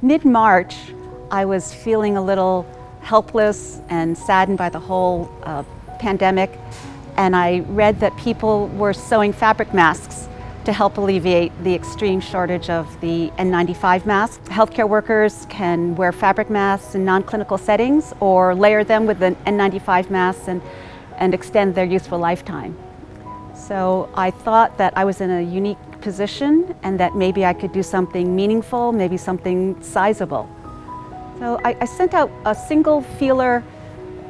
Mid-March, I was feeling a little helpless and saddened by the whole pandemic, and I read that people were sewing fabric masks to help alleviate the extreme shortage of the N95 masks. Healthcare workers can wear fabric masks in non-clinical settings or layer them with the N95 masks and extend their useful lifetime. So I thought that I was in a unique position and that maybe I could do something meaningful, maybe something sizable. So I sent out a single feeler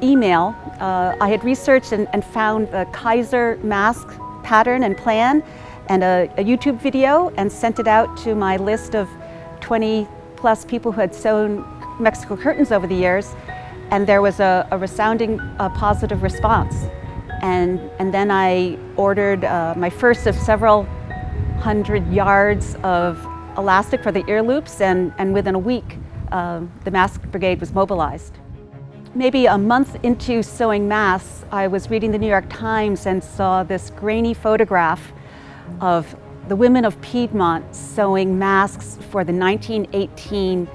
email. I had researched and found the Kaiser mask pattern and plan and a YouTube video and sent it out to my list of 20 plus people who had sewn Mexico curtains over the years, and there was a resounding positive response. And then I ordered my first of several hundred yards of elastic for the ear loops, and within a week the Mask Brigade was mobilized. Maybe a month into sewing masks, I was reading the New York Times and saw this grainy photograph of the women of Piedmont sewing masks for the 1918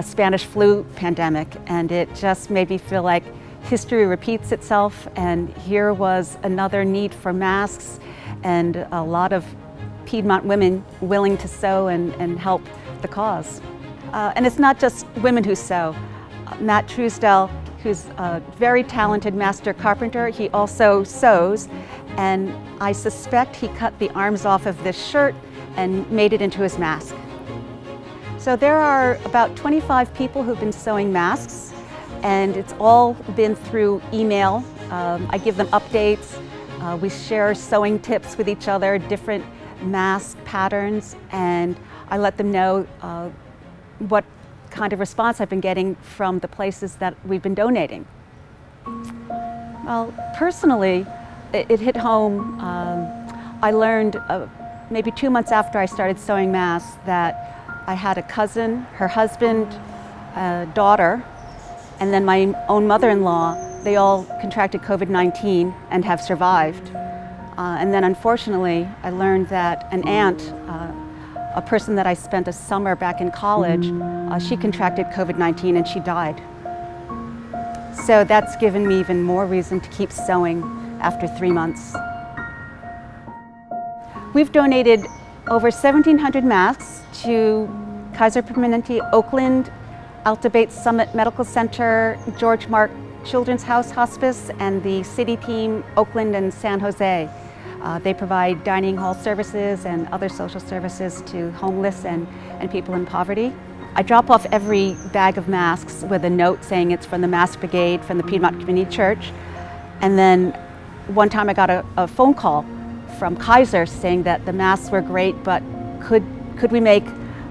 Spanish flu pandemic, and it just made me feel like history repeats itself, and here was another need for masks and a lot of Piedmont women willing to sew and help the cause. And it's not just women who sew. Matt Truesdell, who's a very talented master carpenter, he also sews, and I suspect he cut the arms off of this shirt and made it into his mask. So there are about 25 people who've been sewing masks, and it's all been through email. I give them updates. We share sewing tips with each other, different mask patterns, and I let them know what kind of response I've been getting from the places that we've been donating. Well, personally, it hit home. I learned maybe 2 months after I started sewing masks that I had a cousin, her husband, daughter, and then my own mother-in-law. They all contracted COVID-19 and have survived. And then unfortunately, I learned that an aunt, a person that I spent a summer back in college, she contracted COVID-19 and she died. So that's given me even more reason to keep sewing after 3 months. We've donated over 1,700 masks to Kaiser Permanente Oakland, Alta Bates Summit Medical Center, George Mark Children's House Hospice, and the City Team Oakland and San Jose. They provide dining hall services and other social services to homeless and people in poverty. I drop off every bag of masks with a note saying it's from the Mask Brigade from the Piedmont Community Church. And then one time I got a phone call from Kaiser saying that the masks were great, but could we make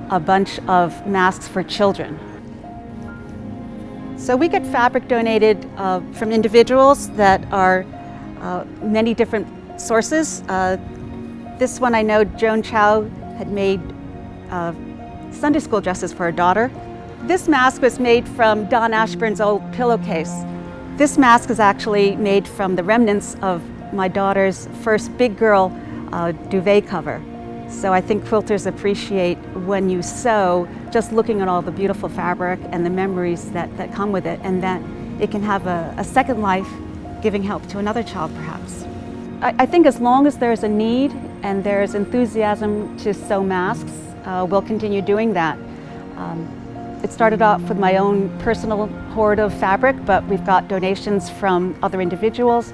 a bunch of masks for children? So we get fabric donated from individuals that are many different sources. This one I know Joan Chow had made Sunday school dresses for her daughter. This mask was made from Don Ashburn's old pillowcase. This mask is actually made from the remnants of my daughter's first big girl duvet cover. So I think quilters appreciate when you sew, just looking at all the beautiful fabric and the memories that come with it, and that it can have a second life, giving help to another child perhaps. I think as long as there's a need and there's enthusiasm to sew masks, we'll continue doing that. It started off with my own personal hoard of fabric, but we've got donations from other individuals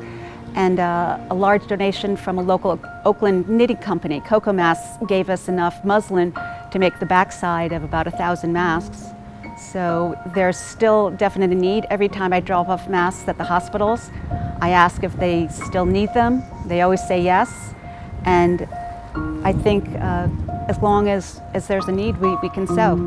and a large donation from a local Oakland knitting company. Coco Masks gave us enough muslin to make the backside of about 1,000 masks. So there's still definite need. Every time I drop off masks at the hospitals, I ask if they still need them. They always say yes. And I think as long as there's a need, we can sew.